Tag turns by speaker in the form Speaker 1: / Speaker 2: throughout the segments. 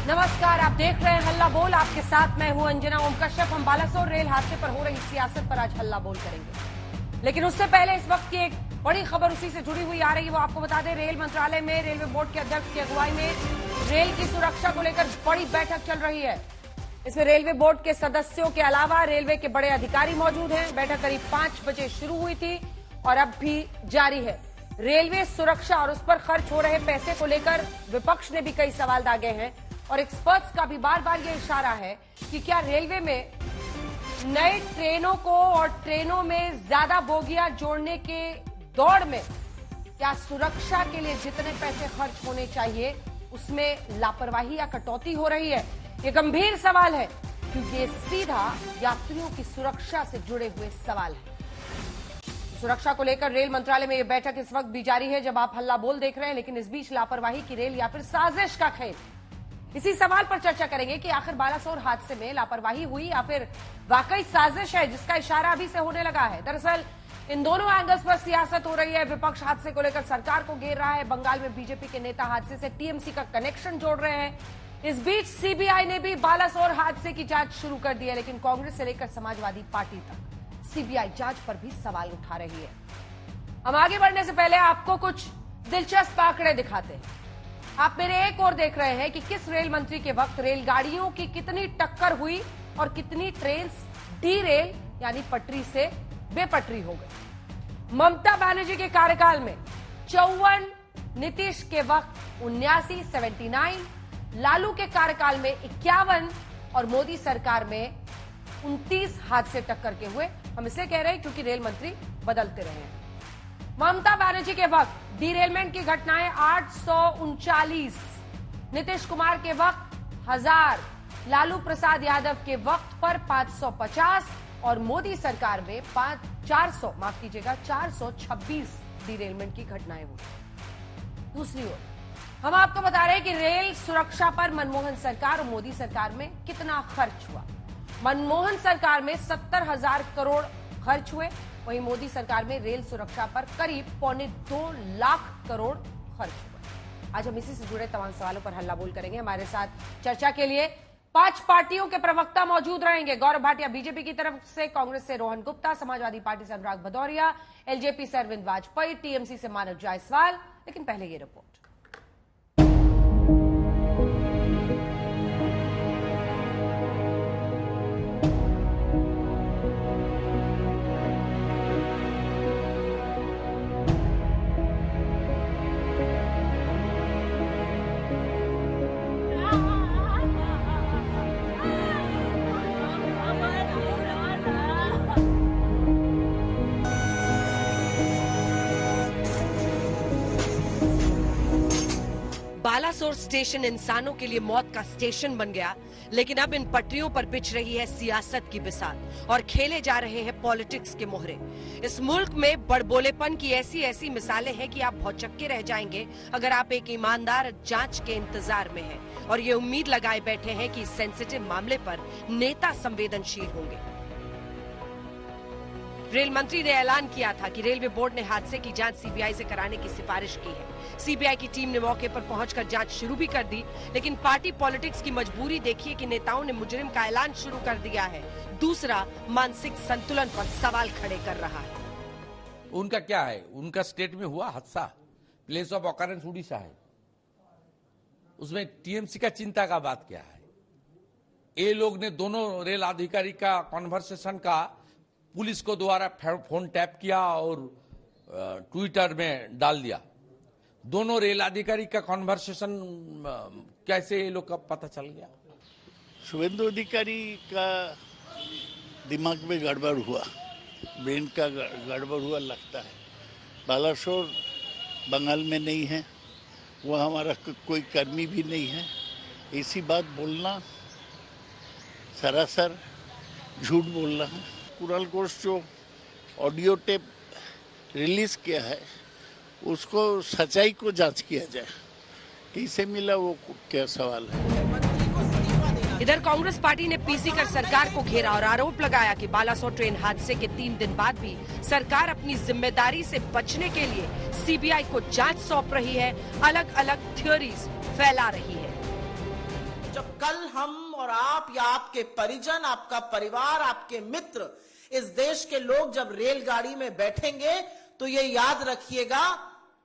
Speaker 1: नमस्कार, आप देख रहे हैं हल्ला बोल। आपके साथ मैं हूं अंजना ओम कश्यप। हम बालासोर रेल हादसे पर हो रही सियासत पर आज हल्ला बोल करेंगे, लेकिन उससे पहले इस वक्त की एक बड़ी खबर उसी से जुड़ी हुई आ रही है। वो आपको बता दें, रेल मंत्रालय में रेलवे बोर्ड के अध्यक्ष की अगुवाई में रेल की सुरक्षा को लेकर बड़ी बैठक चल रही है। इसमें रेलवे बोर्ड के सदस्यों के अलावा रेलवे के बड़े अधिकारी मौजूद हैं। बैठक करीब 5 बजे शुरू हुई थी और अब भी जारी है। रेलवे सुरक्षा और उस पर खर्च हो रहे पैसे को लेकर विपक्ष ने भी कई सवाल दागे हैं और एक्सपर्ट्स का भी बार बार ये इशारा है कि क्या रेलवे में नए ट्रेनों को और ट्रेनों में ज्यादा बोगियां जोड़ने के दौड़ में क्या सुरक्षा के लिए जितने पैसे खर्च होने चाहिए उसमें लापरवाही या कटौती हो रही है? ये गंभीर सवाल है क्योंकि ये सीधा यात्रियों की सुरक्षा से जुड़े हुए सवाल है। सुरक्षा को लेकर रेल मंत्रालय में यह बैठक इस वक्त भी जारी है जब आप हल्ला बोल देख रहे हैं, लेकिन इस बीच लापरवाही की रेल या फिर साजिश का खेल, इसी सवाल पर चर्चा करेंगे कि आखिर बालासोर हादसे में लापरवाही हुई या फिर वाकई साजिश है जिसका इशारा अभी से होने लगा है। दरअसल इन दोनों एंगल्स पर सियासत हो रही है। विपक्ष हादसे को लेकर सरकार को घेर रहा है। बंगाल में बीजेपी के नेता हादसे से टीएमसी का कनेक्शन जोड़ रहे हैं। इस बीच सीबीआई ने भी बालासोर हादसे की जांच शुरू कर दी है, लेकिन कांग्रेस से लेकर समाजवादी पार्टी तक सीबीआई जांच पर भी सवाल उठा रही है। हम आगे बढ़ने से पहले आपको कुछ दिलचस्प आंकड़े दिखाते हैं। आप मेरे एक और देख रहे हैं कि किस रेल मंत्री के वक्त रेलगाड़ियों की कितनी टक्कर हुई और कितनी ट्रेन डीरेल यानी पटरी से बेपटरी हो गई। ममता बनर्जी के कार्यकाल में 54, नीतीश के वक्त 79, 79, लालू के कार्यकाल में 51 और मोदी सरकार में 29 हादसे टक्कर के हुए। हम इसे कह रहे हैं क्योंकि रेल मंत्री बदलते रहे हैं। ममता बनर्जी के वक्त डीरेलमेंट की घटनाएं 839, नीतीश कुमार के वक्त 1000, लालू प्रसाद यादव के वक्त पर 550 और मोदी सरकार में 426 डीरेलमेंट की घटनाएं हुई। दूसरी ओर हम आपको बता रहे हैं कि रेल सुरक्षा पर मनमोहन सरकार और मोदी सरकार में कितना खर्च हुआ। मनमोहन सरकार में 70,000 करोड़ खर्च हुए, वहीं मोदी सरकार में रेल सुरक्षा पर करीब 2.25 लाख करोड़ खर्च हुए। आज हम इसी से जुड़े तमाम सवालों पर हल्ला बोल करेंगे। हमारे साथ चर्चा के लिए 5 पार्टियों के प्रवक्ता मौजूद रहेंगे। गौरव भाटिया बीजेपी की तरफ से, कांग्रेस से रोहन गुप्ता, समाजवादी पार्टी से अनुराग भदौरिया, एलजेपी से अरविंद वाजपेयी, टीएमसी से मानव जायसवाल। लेकिन पहले ये रिपोर्ट।
Speaker 2: बालासोर स्टेशन इंसानों के लिए मौत का स्टेशन बन गया, लेकिन अब इन पटरियों पर बिछ रही है सियासत की बिसात और खेले जा रहे हैं पॉलिटिक्स के मोहरे। इस मुल्क में बड़बोलेपन की ऐसी मिसालें हैं कि आप भौचक्के रह जाएंगे अगर आप एक ईमानदार जांच के इंतजार में हैं और ये उम्मीद लगाए बैठे हैं कि इस सेंसिटिव मामले पर नेता संवेदनशील होंगे। रेल मंत्री ने ऐलान किया था कि रेलवे बोर्ड ने हादसे की जांच सीबीआई से कराने की सिफारिश की है। सीबीआई की टीम ने मौके पर पहुंचकर जांच शुरू भी कर दी, लेकिन पार्टी पॉलिटिक्स की मजबूरी देखिए कि नेताओं ने मुजरिम का ऐलान शुरू कर दिया है। दूसरा, मानसिक संतुलन पर सवाल खड़े कर रहा है।
Speaker 3: उनका क्या है? उनका स्टेट में हुआ हादसा, प्लेस ऑफ ऑकरेंस उड़ीसा है, उसमें टीएमसी का चिंता का बात क्या है? ये लोग ने दोनों रेल अधिकारी का कॉन्वर्सेशन का पुलिस को द्वारा फोन टैप किया और ट्विटर में डाल दिया। दोनों रेल अधिकारी का कॉन्वर्सेशन कैसे ये लोग का पता चल गया?
Speaker 4: शुभेंदु अधिकारी का दिमाग में गड़बड़ हुआ, ब्रेन का गड़बड़ हुआ लगता है। बालासोर बंगाल में नहीं है, वो हमारा कोई कर्मी भी नहीं है। ऐसी बात बोलना सरासर झूठ बोलना है। कुणाल घोष जो ऑडियो टेप रिलीज किया है उसको सच्चाई को जांच किया जाए, कैसे मिला वो क्या सवाल है।
Speaker 2: इधर कांग्रेस पार्टी ने पीसी कर सरकार को घेरा और आरोप लगाया कि बालासोर ट्रेन हादसे के 3 दिन बाद भी सरकार अपनी जिम्मेदारी से बचने के लिए सीबीआई को जांच सौंप रही है, अलग अलग थ्योरीज फैला रही है।
Speaker 5: जब कल हम और आप या आपके परिजन, आपका परिवार, आपके मित्र, इस देश के लोग जब रेलगाड़ी में बैठेंगे तो ये याद रखिएगा,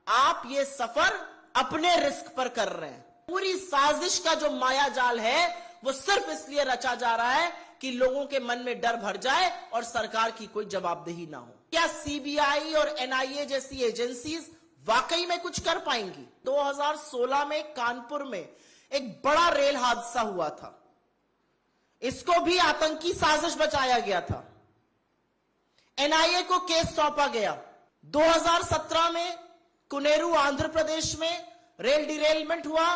Speaker 5: आप ये सफर अपने रिस्क पर कर रहे हैं। पूरी साजिश का जो माया जाल है वो सिर्फ इसलिए रचा जा रहा है कि लोगों के मन में डर भर जाए और सरकार की कोई जवाबदेही ना हो। क्या सीबीआई और एनआईए जैसी एजेंसीज वाकई में कुछ कर पाएंगी? 2016 में कानपुर में एक बड़ा रेल हादसा हुआ था, इसको भी आतंकी साजिश बताया गया था। एनआईए को केस सौंपा गया। 2017 में कुनेरू आंध्र प्रदेश में रेल डिरेलमेंट हुआ,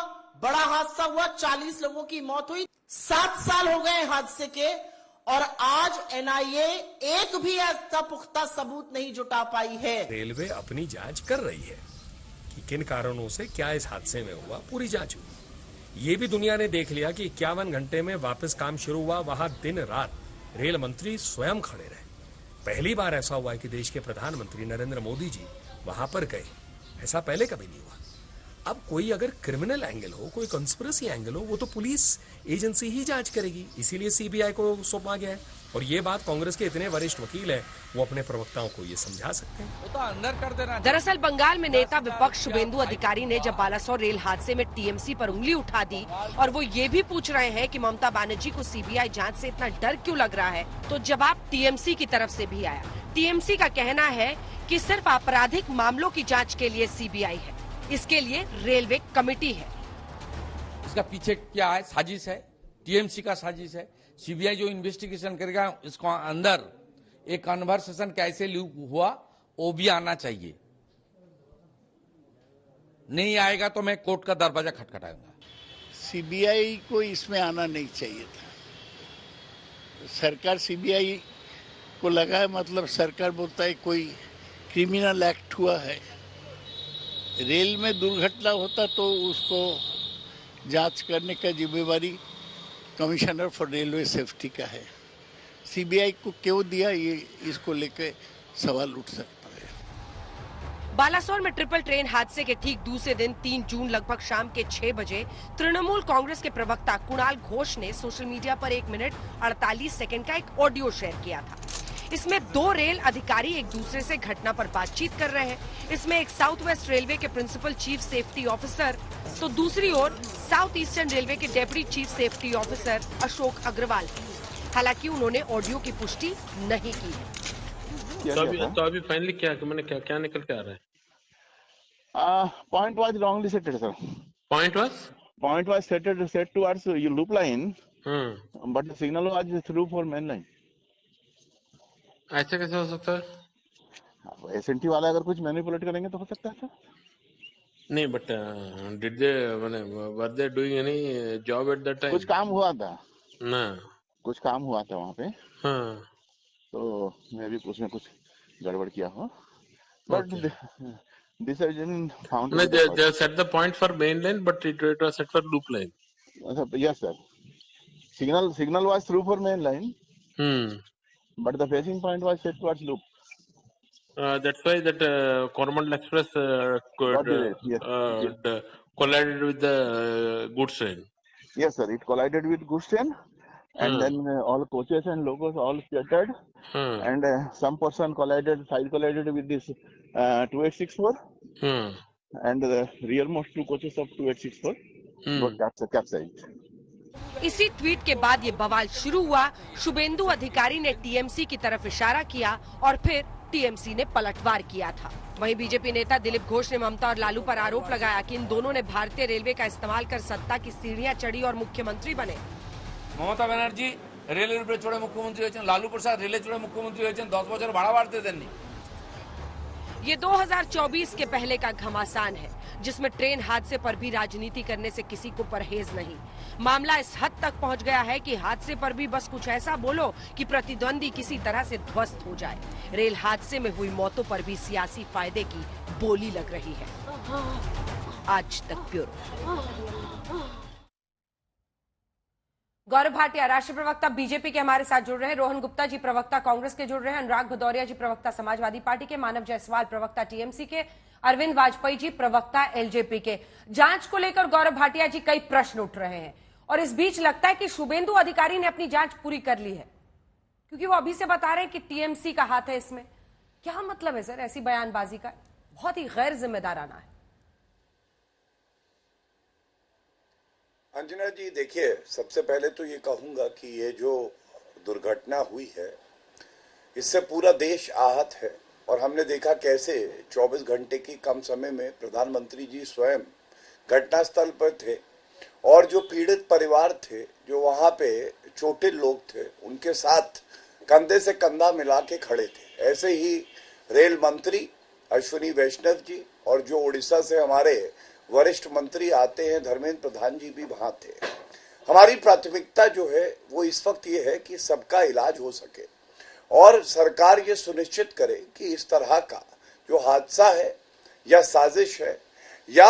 Speaker 5: बड़ा हादसा हुआ, 40 लोगों की मौत हुई। 7 साल हो गए हादसे के और आज एनआईए एक भी ऐसा पुख्ता सबूत नहीं जुटा पाई है।
Speaker 6: रेलवे अपनी जांच कर रही है कि किन कारणों से क्या इस हादसे में हुआ, पूरी जांच हुई। ये भी दुनिया ने देख लिया कि 51 घंटे में वापस काम शुरू हुआ, वहां दिन रात रेल मंत्री स्वयं खड़े रहे। पहली बार ऐसा हुआ है कि देश के प्रधानमंत्री नरेंद्र मोदी जी वहां पर गए, ऐसा पहले कभी नहीं हुआ। अब कोई अगर क्रिमिनल एंगल हो, कोई कंस्पिरेसी एंगल हो, वो तो पुलिस एजेंसी ही जांच करेगी, इसीलिए सीबीआई को सौंपा गया है। और ये बात कांग्रेस के इतने वरिष्ठ वकील है, वो अपने प्रवक्ताओं को ये समझा सकते हैं।
Speaker 3: वो तो अंदर कर देना।
Speaker 2: दरअसल बंगाल में नेता विपक्ष शुभेंदु अधिकारी ने जब बालासोर रेल हादसे में टीएमसी पर उंगली उठा दी और वो ये भी पूछ रहे हैं कि ममता बनर्जी को सीबीआई जांच से इतना डर क्यों लग रहा है, तो जवाब टीएमसी की तरफ से भी आया। टीएमसी का कहना है कि सिर्फ आपराधिक मामलों की जांच के लिए सीबीआई है, इसके लिए रेलवे कमेटी है।
Speaker 3: इसका पीछे क्या है? साजिश है, टीएमसी का साजिश है। सीबीआई जो इन्वेस्टिगेशन करेगा, इसको अंदर एक कन्वर्सेशन कैसे लीक हुआ वो भी आना चाहिए। नहीं आएगा तो मैं कोर्ट का दरवाजा खटखटाऊंगा।
Speaker 4: सीबीआई को इसमें आना नहीं चाहिए था। सरकार सीबीआई को लगा है, मतलब सरकार बोलता है कोई क्रिमिनल एक्ट हुआ है। रेल में दुर्घटना होता तो उसको जांच करने का जिम्मेवारी कमिश्नर फॉर रेलवे सेफ्टी का है। सीबीआई को क्यों दिया, ये इसको लेकर सवाल उठ सकता है।
Speaker 2: बालासोर में ट्रिपल ट्रेन हादसे के ठीक दूसरे दिन 3 जून लगभग शाम के 6 बजे तृणमूल कांग्रेस के प्रवक्ता कुणाल घोष ने सोशल मीडिया पर 1 मिनट 48 सेकंड का एक ऑडियो शेयर किया था। इसमें 2 रेल अधिकारी एक दूसरे से घटना पर बातचीत कर रहे हैं। इसमें एक साउथ वेस्ट रेलवे के प्रिंसिपल चीफ सेफ्टी ऑफिसर तो दूसरी ओर साउथ ईस्टर्न रेलवे के deputy chief safety officer Ashok Agarwal. हालांकि उन्होंने ऑडियो की पुष्टि नहीं की है।
Speaker 7: तो अभी फाइनली क्या मैंने क्या निकल के आ रहा है?
Speaker 8: Point was wrongly set, sir.
Speaker 7: Point was set towards loop line, but the signal was through for main line. ऐसे कैसे हो सकता है?
Speaker 8: एसएनटी वाला अगर कुछ मैनिपुलेट करेंगे तो हो सकता है सर।
Speaker 7: नहीं, but did they were they doing any job at that time?
Speaker 8: कुछ काम हुआ था
Speaker 7: ना,
Speaker 8: कुछ काम हुआ था वहाँ पे।
Speaker 7: हाँ,
Speaker 8: तो मैं भी उसमें कुछ गड़बड़ किया हो, but this is found
Speaker 7: they set the point for main line, but it was set for loop line.
Speaker 8: Yes sir, signal was through for main line, but the facing point was set towards loop.
Speaker 7: That's why that Coromandel Express collided with the goods train.
Speaker 8: Yes sir, it collided with goods train, and then all coaches and logos all scattered, and some person side collided with this 2864, and the rearmost 2 coaches of 2864 got capsized.
Speaker 2: इसी tweet के बाद ये बवाल शुरू हुआ। शुभेंदु अधिकारी ने TMC की तरफ इशारा किया और फिर टीएमसी ने पलटवार किया था। वहीं बीजेपी नेता दिलीप घोष ने ममता और लालू पर आरोप लगाया कि इन दोनों ने भारतीय रेलवे का इस्तेमाल कर सत्ता की सीढ़ियां चढ़ी और मुख्यमंत्री बने।
Speaker 3: ममता बनर्जी रेलवे छोड़े मुख्यमंत्री হয়েছেন, लालू प्रसाद रेले छोड़े मुख्यमंत्री হয়েছেন, 10 বছর ভাড়া বাড়তে দেননি।
Speaker 2: ये 2024 के पहले का घमासान है, जिसमें ट्रेन हादसे पर भी राजनीति करने से किसी को परहेज नहीं। मामला इस हद तक पहुंच गया है कि हादसे पर भी बस कुछ ऐसा बोलो कि प्रतिद्वंदी किसी तरह से ध्वस्त हो जाए। रेल हादसे में हुई मौतों पर भी सियासी फायदे की बोली लग रही है। आज तक ब्यूरो।
Speaker 1: गौरव भाटिया राष्ट्रीय प्रवक्ता बीजेपी के हमारे साथ जुड़ रहे हैं, रोहन गुप्ता जी प्रवक्ता कांग्रेस के जुड़ रहे हैं, अनुराग भदौरिया जी प्रवक्ता समाजवादी पार्टी के, मानव जायसवाल प्रवक्ता टीएमसी के, अरविंद वाजपेयी जी प्रवक्ता एलजेपी के। जांच को लेकर गौरव भाटिया जी कई प्रश्न उठ रहे हैं और इस बीच लगता है कि शुभेंदु अधिकारी ने अपनी जांच पूरी कर ली है, क्योंकि वो अभी से बता रहे हैं कि टीएमसी का हाथ है इसमें। क्या मतलब है सर ऐसी बयानबाजी का? बहुत ही गैर जिम्मेदाराना है।
Speaker 9: अंजना जी देखिए, सबसे पहले तो ये कहूंगा कि ये जो दुर्घटना हुई है इससे पूरा देश आहत है, और हमने देखा कैसे 24 घंटे की कम समय में प्रधानमंत्री जी स्वयं घटनास्थल पर थे, और जो पीड़ित परिवार थे, जो वहां पे चोटिल लोग थे, उनके साथ कंधे से कंधा मिला के खड़े थे। ऐसे ही रेल मंत्री अश्विनी वैष्णव जी और जो उड़ीसा से हमारे वरिष्ठ मंत्री आते हैं धर्मेंद्र प्रधान जी भी वहां थे। हमारी प्राथमिकता जो है वो इस वक्त ये है कि सबका इलाज हो सके और सरकार ये सुनिश्चित करे कि इस तरह का जो हादसा है या साजिश है या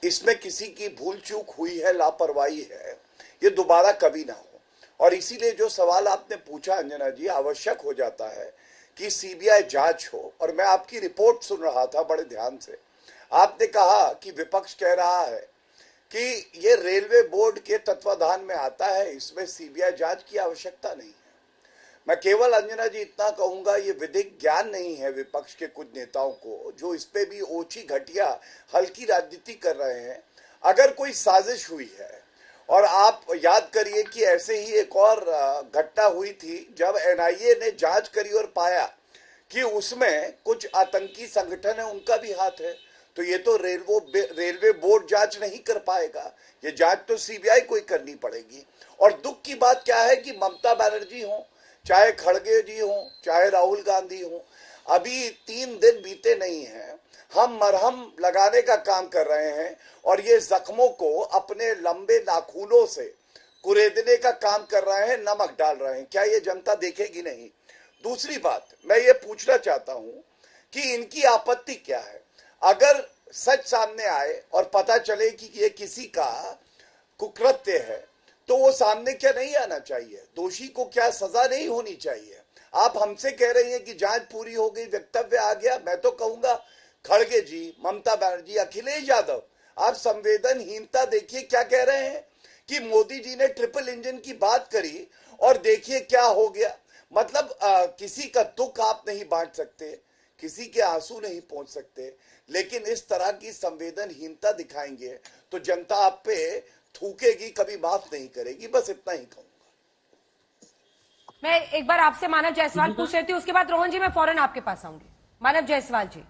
Speaker 9: इसमें किसी की भूल चूक हुई है, लापरवाही है, ये दोबारा कभी ना हो। और इसीलिए जो सवाल आपने पूछा अंजना जी, आवश्यक हो जाता है कि सीबीआई जांच हो। और मैं आपकी रिपोर्ट सुन रहा था बड़े ध्यान से, आपने कहा कि विपक्ष कह रहा है कि ये रेलवे बोर्ड के तत्वाधान में आता है, इसमें सीबीआई जांच की आवश्यकता नहीं है। मैं केवल अंजना जी इतना कहूंगा, ये विधिक ज्ञान नहीं है विपक्ष के कुछ नेताओं को, जो इस पे भी ओछी घटिया हल्की राजनीति कर रहे हैं। अगर कोई साजिश हुई है, और आप याद करिए कि ऐसे ही एक और घटना हुई थी जब एनआईए ने जांच करी और पाया कि उसमें कुछ आतंकी संगठन है, उनका भी हाथ है, तो ये तो रेलवे बोर्ड जांच नहीं कर पाएगा, ये जांच तो सीबीआई को ही करनी पड़ेगी। और दुख की बात क्या है कि ममता बनर्जी हो, चाहे खड़गे जी हो, चाहे राहुल गांधी हो, अभी 3 दिन बीते नहीं हैं, हम मरहम लगाने का काम कर रहे हैं और ये जख्मों को अपने लंबे नाखूनों से कुरेदने का काम कर रहे हैं, नमक डाल रहे हैं। क्या ये जनता देखेगी नहीं? दूसरी बात मैं ये पूछना चाहता हूं कि इनकी आपत्ति क्या है? अगर सच सामने आए और पता चले कि ये किसी का कुकृत्य है, तो वो सामने क्या नहीं आना चाहिए? दोषी को क्या सजा नहीं होनी चाहिए? आप हमसे कह रही हैं कि जांच पूरी हो गई, वक्तव्य आ गया। मैं तो कहूंगा खड़गे जी, ममता बनर्जी, अखिलेश यादव, आप संवेदनहीनता देखिए क्या कह रहे हैं कि मोदी जी ने ट्रिपल इंजन की बात करी और देखिए क्या हो गया। मतलब किसी का दुख आप नहीं बांट सकते, किसी के आंसू नहीं पहुंच सकते, लेकिन इस तरह की संवेदनहीनता दिखाएंगे तो जनता आप पे थूकेगी, कभी माफ नहीं करेगी। बस इतना ही कहूंगा।
Speaker 1: मैं एक बार आपसे मानव जायसवाल पूछ रही थी, उसके बाद रोहन जी मैं फौरन आपके पास आऊंगी। मानव जायसवाल जी,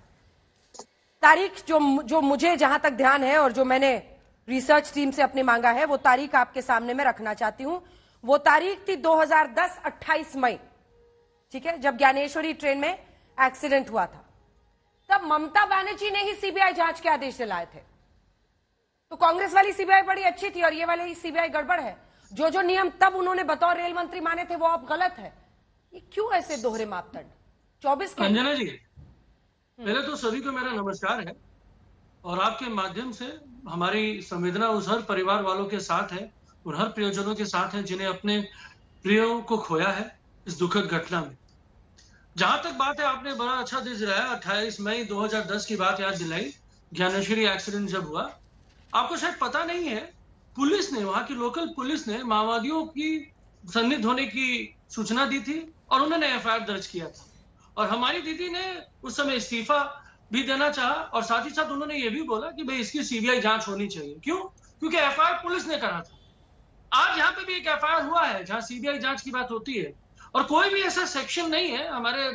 Speaker 1: तारीख जो मुझे जहां तक ध्यान है और जो मैंने रिसर्च टीम से अपने मांगा है, वो तारीख आपके सामने मैं रखना चाहती हूं। वो तारीख थी 2010 28 मई, ठीक है, जब ज्ञानेश्वरी ट्रेन में एक्सीडेंट हुआ था। तब ममता बनर्जी ने ही सीबीआई जांच के आदेश दिलाए थे। तो कांग्रेस वाली सीबीआई बड़ी अच्छी थी और ये वाली सीबीआई गड़बड़ है। जो नियम तब उन्होंने बतौर रेल मंत्री माने थे वो अब गलत है। ये क्यों ऐसे दोहरे मापदंड? 24 के
Speaker 10: अंजना जी, पहले तो सभी को मेरा नमस्कार है और आपके माध्यम से हमारी संवेदना उस हर परिवार वालों के साथ है, उन हर प्रियजनों के साथ है जिन्हें अपने प्रियों को खोया है इस दुखद घटना में। जहां तक बात है, आपने बड़ा अच्छा दिन दिलाया, 28 मई 2010 की बात याद दिलाई, ज्ञानेश्वरी एक्सीडेंट जब हुआ। आपको शायद पता नहीं है, पुलिस ने, वहां की लोकल पुलिस ने माओवादियों की सन्निध होने की सूचना दी थी और उन्होंने एफआईआर दर्ज किया था। और हमारी दीदी ने उस समय इस्तीफा भी देना चाहा और साथ ही साथ उन्होंने ये भी बोला कि भाई इसकी सीबीआई जांच होनी चाहिए। क्यों? क्योंकि एफआईआर पुलिस ने करा था। आज यहाँ पे भी एक एफआईआर हुआ है जहां सीबीआई जांच की बात होती है और कोई भी ऐसा सेक्शन नहीं है। हमारे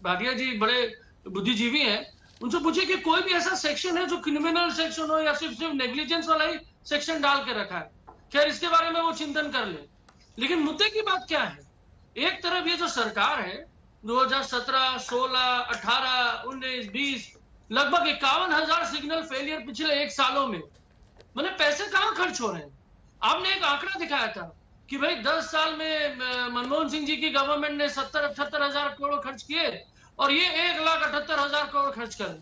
Speaker 10: भाटिया जी बड़े बुद्धिजीवी हैं, उनसे पूछिए कि कोई भी ऐसा सेक्शन है जो क्रिमिनल सेक्शन हो या सिर्फ नेग्लिजेंस वाला ही सेक्शन डाल के रखा है। खैर, इसके बारे में वो चिंतन कर ले। लेकिन मुद्दे की बात क्या है? एक तरफ ये जो सरकार है 2017, 16, 18, 19, 20 लगभग 51,000 सिग्नल फेलियर पिछले 1 सालों में। मैंने पैसे कहां खर्च हो रहे हैं? आपने एक आंकड़ा दिखाया था कि भाई 10 साल में मनमोहन सिंह जी की गवर्नमेंट ने 70-78 हजार करोड़ खर्च किए और ये 1,78,000 करोड़ खर्च कर।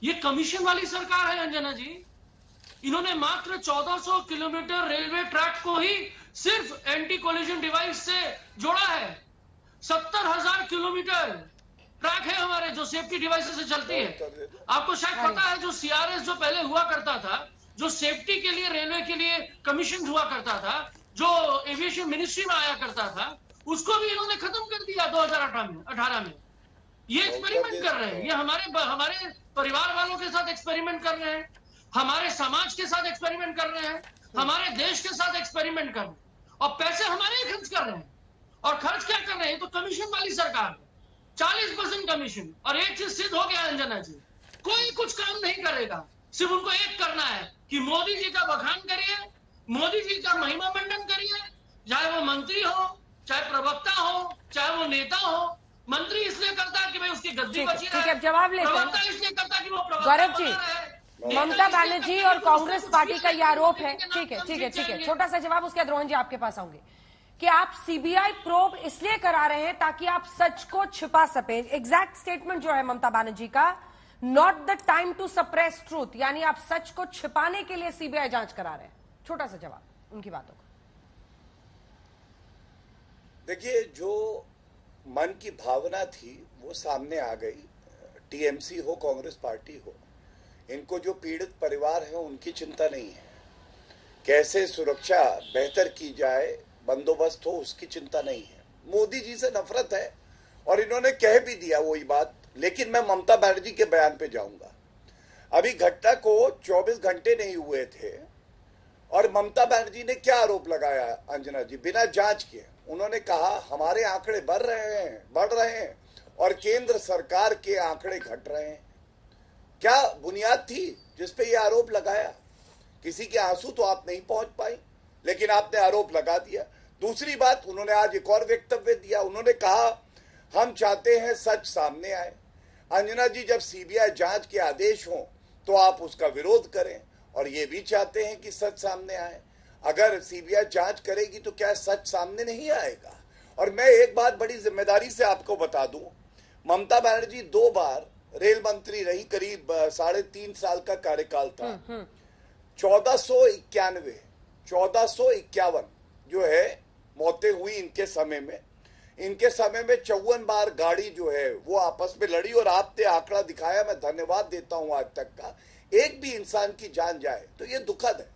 Speaker 10: ये कमीशन वाली सरकार है अंजना जी। इन्होंने मात्र 1400 किलोमीटर रेलवे ट्रैक को ही सिर्फ एंटी कोलिजन डिवाइस से जोड़ा है। 70,000 किलोमीटर ट्रैक है हमारे जो सेफ्टी डिवाइस से चलती है। आपको शायद पता है जो सीआरएस जो पहले हुआ करता था जो सेफ्टी के लिए रेलवे के लिए कमीशन हुआ करता था, जो एविएशन मिनिस्ट्री में आया करता था, उसको भी इन्होंने खत्म कर दिया 2018 में। ये एक्सपेरिमेंट कर रहे हैं, ये हमारे परिवार वालों के साथ एक्सपेरिमेंट कर रहे हैं, हमारे समाज के साथ एक्सपेरिमेंट कर रहे हैं, हमारे देश के साथ एक्सपेरिमेंट कर रहे हैं, और पैसे हमारे ही खर्च कर रहे हैं। और खर्च क्या कर रहे हैं? तो कमीशन वाली सरकार है, 40% कमीशन। और एक चीज सिद्ध हो गया अंजना जी, कोई कुछ काम नहीं करेगा, सिर्फ उनको एक करना है कि मोदी जी का बखान करिए, मोदी जी का महिमा मंडन करिए, चाहे वो मंत्री हो, चाहे प्रवक्ता हो, चाहे वो नेता हो। मंत्री इसलिए करता है कि भाई उसकी गद्दी बची
Speaker 1: ठीक है, अब जवाब लेते हैं।
Speaker 10: प्रवक्ता इसलिए करता है कि वो प्रवक्ता
Speaker 1: गौरव जी,
Speaker 10: बना रहे।
Speaker 1: ममता बनर्जी और कांग्रेस पार्टी का यह आरोप है। ठीक है, छोटा सा जवाब, उसके बाद रोहन जी आपके पास आऊंगे, कि आप सीबीआई प्रोब इसलिए करा रहे हैं ताकि आप सच को छिपा सके। एग्जैक्ट स्टेटमेंट जो है ममता बनर्जी का, not the time to suppress truth, यानी आप सच को छिपाने के लिए सीबीआई जांच करा रहे हैं। छोटा सा जवाब उनकी बातों का।
Speaker 9: देखिए, जो मन की भावना थी वो सामने आ गई। टीएमसी हो, कांग्रेस पार्टी हो, इनको जो पीड़ित परिवार है उनकी चिंता नहीं है, कैसे सुरक्षा बेहतर की जाए, बंदोबस्त हो, उसकी चिंता नहीं है। मोदी जी से नफरत है और इन्होंने कह भी दिया वही बात। लेकिन मैं ममता बनर्जी के बयान पे जाऊंगा। अभी घटना को 24 घंटे नहीं हुए थे और ममता बनर्जी ने क्या आरोप लगाया अंजना जी, बिना जांच किए? उन्होंने कहा हमारे आंकड़े बढ़ रहे हैं और केंद्र सरकार के आंकड़े घट रहे हैं। क्या बुनियाद थी जिस पे ये आरोप लगाया? किसी के आंसू तो आप नहीं पहुंच पाई, लेकिन आपने आरोप लगा दिया। दूसरी बात, उन्होंने आज एक और वक्तव्य दिया। उन्होंने कहा हम चाहते हैं सच सामने आए। अंजना जी, जब सीबीआई जांच के आदेश हों तो आप उसका विरोध करें, और ये भी चाहते हैं कि सच सामने आए। अगर सीबीआई जांच करेगी तो क्या सच सामने नहीं आएगा? और मैं एक बात बड़ी जिम्मेदारी से आपको बता दूं, ममता बनर्जी 2 बार रेल मंत्री रही, करीब 3.5 साल का कार्यकाल था। 1451 जो है मौतें हुई इनके समय में। इनके समय में 54 बार गाड़ी जो है वो आपस में लड़ी, और आपने आंकड़ा दिखाया, मैं धन्यवाद देता हूं आज तक का, एक भी इंसान की जान जाए तो ये दुखद है।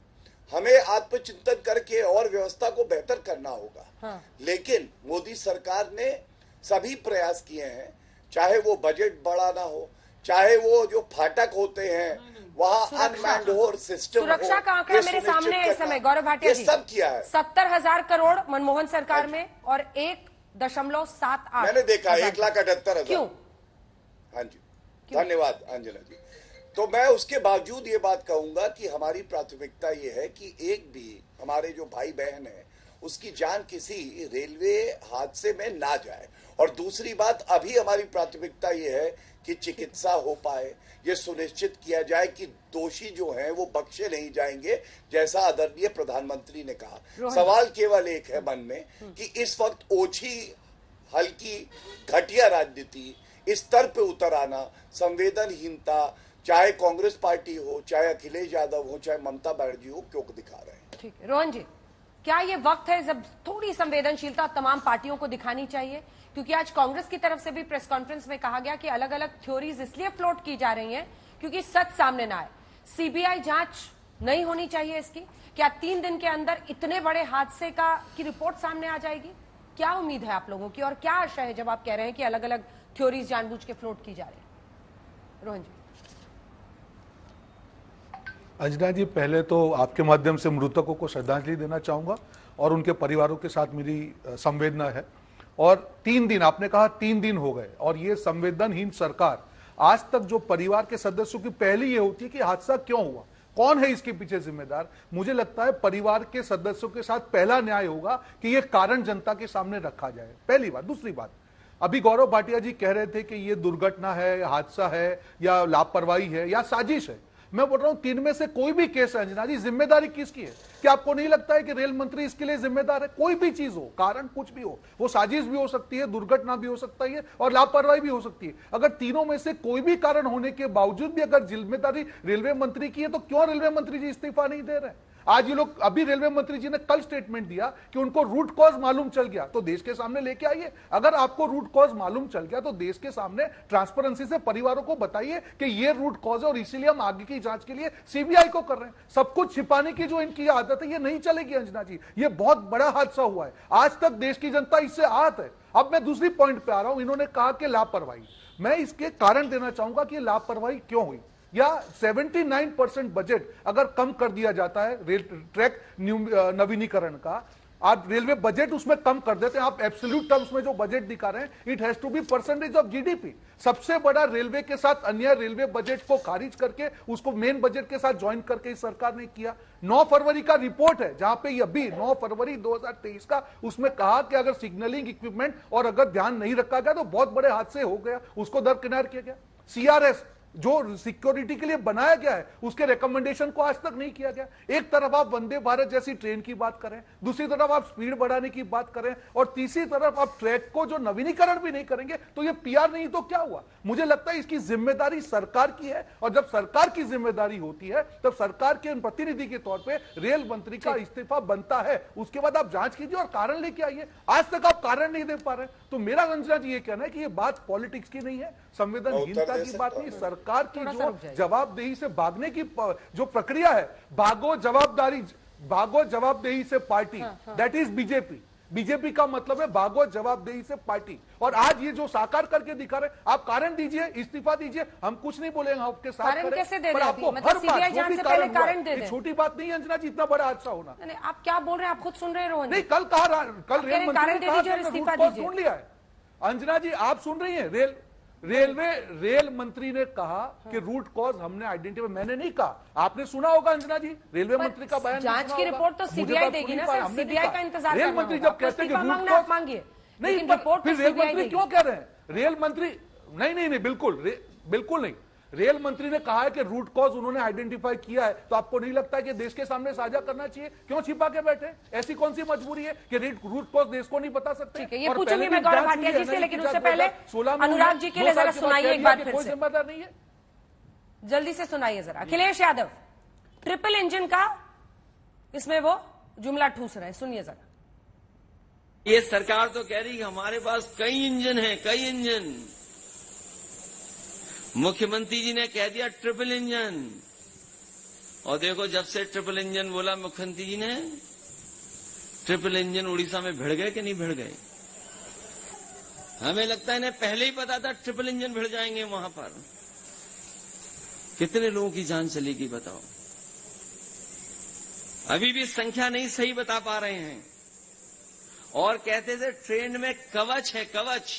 Speaker 9: हमें आत्मचिंतन करके और व्यवस्था को बेहतर करना होगा।
Speaker 1: हाँ।
Speaker 9: लेकिन मोदी सरकार ने सभी प्रयास किए हैं, चाहे वो बजट बढ़ाना हो, चाहे वो जो फाटक होते हैं वहाँ अनमैन्ड हो, सिस्टम
Speaker 1: सुरक्षा का आंकड़ा मेरे सामने है इस समय, गौरव भाटिया जी,
Speaker 9: सब किया है।
Speaker 1: 70,000 करोड़ मनमोहन सरकार में और 1.78
Speaker 9: मैंने देखा 1,78,000।
Speaker 1: क्यों?
Speaker 9: हाँ जी, धन्यवाद अंजना जी। तो मैं उसके बावजूद ये बात कहूंगा कि हमारी प्राथमिकता ये है कि एक भी हमारे जो भाई बहन है उसकी जान किसी रेलवे हादसे में ना जाए। और दूसरी बात, अभी हमारी प्राथमिकता ये है कि चिकित्सा हो पाए, ये सुनिश्चित किया जाए कि दोषी जो हैं वो बख्शे नहीं जाएंगे, जैसा आदरणीय प्रधानमंत्री ने कहा। सवाल केवल एक है मन में कि इस वक्त ओछी, हल्की, घटिया राजनीति, इस स्तर पे उतर आना, संवेदनहीनता, चाहे कांग्रेस पार्टी हो, चाहे अखिलेश यादव हो, चाहे ममता बनर्जी हो, क्यों दिखा रहे हैं?
Speaker 1: ठीक है रोहन जी, क्या ये वक्त है जब थोड़ी संवेदनशीलता तमाम पार्टियों को दिखानी चाहिए? क्योंकि आज कांग्रेस की तरफ से भी प्रेस कॉन्फ्रेंस में कहा गया कि अलग अलग थ्योरीज इसलिए फ्लोट की जा रही हैं क्योंकि सच सामने ना आए। सीबीआई जांच नहीं होनी चाहिए इसकी? क्या 3 दिन के अंदर इतने बड़े हादसे की रिपोर्ट सामने आ जाएगी? क्या उम्मीद है आप लोगों की और क्या आशा है जब आप कह रहे हैं कि अलग अलग थ्योरीज जानबूझ के फ्लोट की जा रही है? रोहन जी।
Speaker 11: अंजना जी, पहले तो आपके माध्यम से मृतकों को श्रद्धांजलि देना चाहूंगा और उनके परिवारों के साथ मेरी संवेदना है। और 3 दिन, आपने कहा 3 दिन हो गए, और ये संवेदनहीन सरकार, आज तक जो परिवार के सदस्यों की पहली ये होती है कि हादसा क्यों हुआ, कौन है इसके पीछे जिम्मेदार। मुझे लगता है परिवार के सदस्यों के साथ पहला न्याय होगा कि ये कारण जनता के सामने रखा जाए, पहली बात। दूसरी बात, अभी गौरव भाटिया जी कह रहे थे कि ये दुर्घटना है, हादसा है, या लापरवाही है, या साजिश है। मैं बोल रहा हूं 3 में से कोई भी केस है अंजना जी, जिम्मेदारी किसकी है? क्या आपको नहीं लगता है कि रेल मंत्री इसके लिए जिम्मेदार है? कोई भी चीज हो, कारण कुछ भी हो, वो साजिश भी हो सकती है, दुर्घटना भी हो सकता है और लापरवाही भी हो सकती है। अगर तीनों में से कोई भी कारण होने के बावजूद भी अगर जिम्मेदारी रेलवे मंत्री की है तो क्यों रेलवे मंत्री जी इस्तीफा नहीं दे रहे? आज ये लोग, अभी रेलवे मंत्री जी ने कल स्टेटमेंट दिया कि उनको रूट कॉज मालूम चल गया, तो देश के सामने लेके आइए। अगर आपको रूट कॉज मालूम चल गया तो देश के सामने ट्रांसपेरेंसी से परिवारों को बताइए कि ये रूट कॉज है और इसीलिए हम आगे की जांच के लिए सीबीआई को कर रहे हैं। सब कुछ छिपाने की जो इनकी आदत है ये नहीं चलेगी अंजना जी, ये बहुत बड़ा हादसा हुआ है, आज तक देश की जनता इससे आहत है। अब मैं दूसरी पॉइंट पे आ रहा हूं, इन्होंने कहा कि लापरवाही, मैं इसके कारण देना चाहूंगा कि लापरवाही क्यों हुई। या 79% बजट अगर कम कर दिया जाता है रेल ट्रैक नवीनीकरण का, आप रेलवे बजट उसमें कम कर देते हैं, आप एब्सोल्यूट टर्म्स में जो बजट दिखा रहे हैं it has to be percentage of GDP. सबसे बड़ा रेलवे के साथ अन्य रेलवे बजट को खारिज करके उसको मेन बजट के साथ ज्वाइन करके इस सरकार ने किया। 9 फरवरी का रिपोर्ट है जहां पे अभी 9 फरवरी 2023 का, उसमें कहा कि अगर सिग्नलिंग इक्विपमेंट और अगर ध्यान नहीं रखा गया तो बहुत बड़े हादसे हो गया, उसको दरकिनार किया गया। सीआरएस जो सिक्योरिटी के लिए बनाया गया है उसके रिकमेंडेशन को आज तक नहीं किया गया। एक तरफ आप वंदे भारत जैसी ट्रेन की बात करें, दूसरी तरफ आप स्पीड बढ़ाने की बात करें और तीसरी तरफ आप ट्रैक को जो नवीनीकरण भी नहीं करेंगे, तो ये पीआर नहीं तो क्या हुआ। मुझे लगता है इसकी जिम्मेदारी सरकार की है और जब सरकार की जिम्मेदारी होती है तब सरकार के प्रतिनिधि के तौर पर रेल मंत्री का इस्तीफा बनता है। उसके बाद आप जांच कीजिए और कारण लेके आइए। आज तक आप कारण नहीं दे पा रहे, तो मेरा अंजना जी ये कहना है कि ये बात पॉलिटिक्स की नहीं है, संवेदनहीनता की बात नहीं, सरकार की जो जवाबदेही से भागने की जो प्रक्रिया है, भागो जवाबदेही से party, that is BJP. BJP का मतलब है भागो जवाबदेही से पार्टी। और आज ये जो साकार करके दिखा रहे, आप कारण दीजिए, इस्तीफा दीजिए, हम कुछ नहीं बोलेंगे, आपके साथ
Speaker 1: कारण कैसे दे
Speaker 11: पर
Speaker 1: रहे
Speaker 11: आपको
Speaker 1: मतलब
Speaker 11: हर
Speaker 1: सीबीआई जांच से पहले कारण दे दें।
Speaker 11: छोटी बात नहीं है अंजना जी, इतना बड़ा हादसा होना।
Speaker 1: आप क्या बोल रहे हैं, आप खुद सुन रहे हैं रोहन?
Speaker 11: नहीं, कल कहा, कल रेल मंत्री ने कहा
Speaker 1: इस्तीफा दीजिए।
Speaker 11: सुन लिया है अंजना जी, आप सुन रही हैं। रेल मंत्री ने कहा कि रूट कॉज हमने आइडेंटिफाई, मैंने नहीं कहा, आपने सुना होगा अंजना जी, रेलवे मंत्री का बयान।
Speaker 1: जांच की रिपोर्ट तो सीबीआई देगी ना सर, सीबीआई का इंतजार
Speaker 11: रेल मंत्री जब कहते हैं कि रूट कॉज
Speaker 1: मांगिए,
Speaker 11: नहीं, फिर रेल मंत्री क्यों कह रहे हैं? रेल मंत्री नहीं, बिल्कुल नहीं। रेल मंत्री ने कहा है कि रूट कॉज उन्होंने आइडेंटिफाई किया है, तो आपको नहीं लगता है कि देश के सामने साझा करना चाहिए? क्यों छिपा के बैठे? ऐसी कौन सी मजबूरी है कि रूट कॉज देश को नहीं बता सकते?
Speaker 1: ठीक है, ये पूछूंगी मैं गौरव भाटिया जी से, लेकिन उससे पहले अनुराग जी के लिए जरा सुनाइए एक बार फिर से।
Speaker 11: जिम्मेदार नहीं है,
Speaker 1: जल्दी से सुनाइए जरा। अखिलेश यादव ट्रिपल इंजन का इसमें वो जुमला ठूस रहे हैं, सुनिए जरा।
Speaker 12: ये सरकार तो कह रही है हमारे पास कई इंजन हैं, कई इंजन। मुख्यमंत्री जी ने कह दिया ट्रिपल इंजन, और देखो जब से ट्रिपल इंजन बोला मुख्यमंत्री जी ने, ट्रिपल इंजन उड़ीसा में भिड़ गए कि नहीं भिड़ गए? हमें लगता है इन्हें पहले ही पता था ट्रिपल इंजन भिड़ जाएंगे वहां पर। कितने लोगों की जान चलेगी बताओ? अभी भी संख्या नहीं सही बता पा रहे हैं। और कहते थे ट्रेन में कवच है, कवच।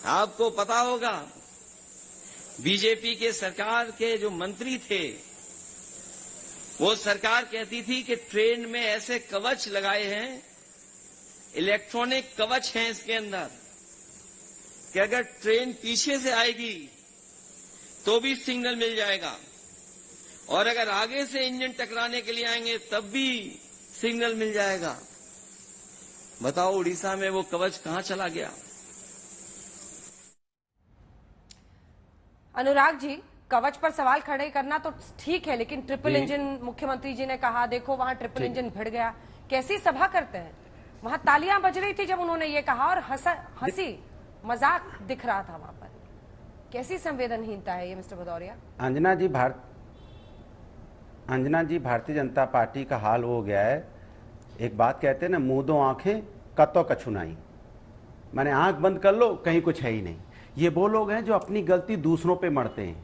Speaker 12: आपको पता होगा बीजेपी के सरकार के जो मंत्री थे, वो सरकार कहती थी कि ट्रेन में ऐसे कवच लगाए हैं, इलेक्ट्रॉनिक कवच हैं इसके अंदर, कि अगर ट्रेन पीछे से आएगी तो भी सिग्नल मिल जाएगा, और अगर आगे से इंजन टकराने के लिए आएंगे तब भी सिग्नल मिल जाएगा। बताओ उड़ीसा में वो कवच कहां चला गया?
Speaker 1: अनुराग जी, कवच पर सवाल खड़े करना तो ठीक है, लेकिन ट्रिपल इंजन मुख्यमंत्री जी ने कहा, देखो वहां ट्रिपल इंजन भिड़ गया। कैसी सभा करते हैं? वहां तालियां बज रही थी जब उन्होंने ये कहा, और हंसी मजाक दिख रहा था वहां पर। कैसी संवेदनहीनता है ये मिस्टर भदौरिया?
Speaker 13: अंजना जी, भारतीय जनता पार्टी का हाल हो गया है। एक बात कहते हैं ना, मुंह दो आंखें कतो कछुनाई, माने आंख बंद कर लो कहीं कुछ है ही नहीं। ये वो लोग हैं जो अपनी गलती दूसरों पे मढ़ते हैं,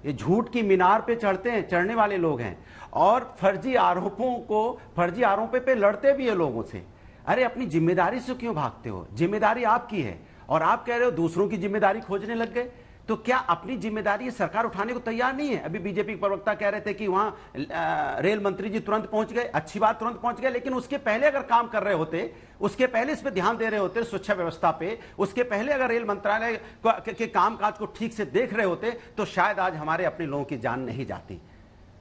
Speaker 13: ये झूठ की मीनार पे चढ़ने वाले लोग हैं, और फर्जी आरोपों पे लड़ते भी है लोगों से। अरे अपनी जिम्मेदारी से क्यों भागते हो? जिम्मेदारी आपकी है और आप कह रहे हो दूसरों की जिम्मेदारी खोजने लग गए। तो क्या अपनी जिम्मेदारी सरकार उठाने को तैयार नहीं है? अभी बीजेपी प्रवक्ता कह रहे थे कि वहां रेल मंत्री जी तुरंत पहुंच गए, अच्छी बात, तुरंत पहुंच गए, लेकिन उसके पहले अगर काम कर रहे होते, उसके पहले इस पे ध्यान दे रहे होते, सुरक्षा व्यवस्था पे, उसके पहले अगर रेल मंत्रालय के कामकाज को ठीक से देख रहे होते, तो शायद आज हमारे अपने लोगों की जान नहीं जाती।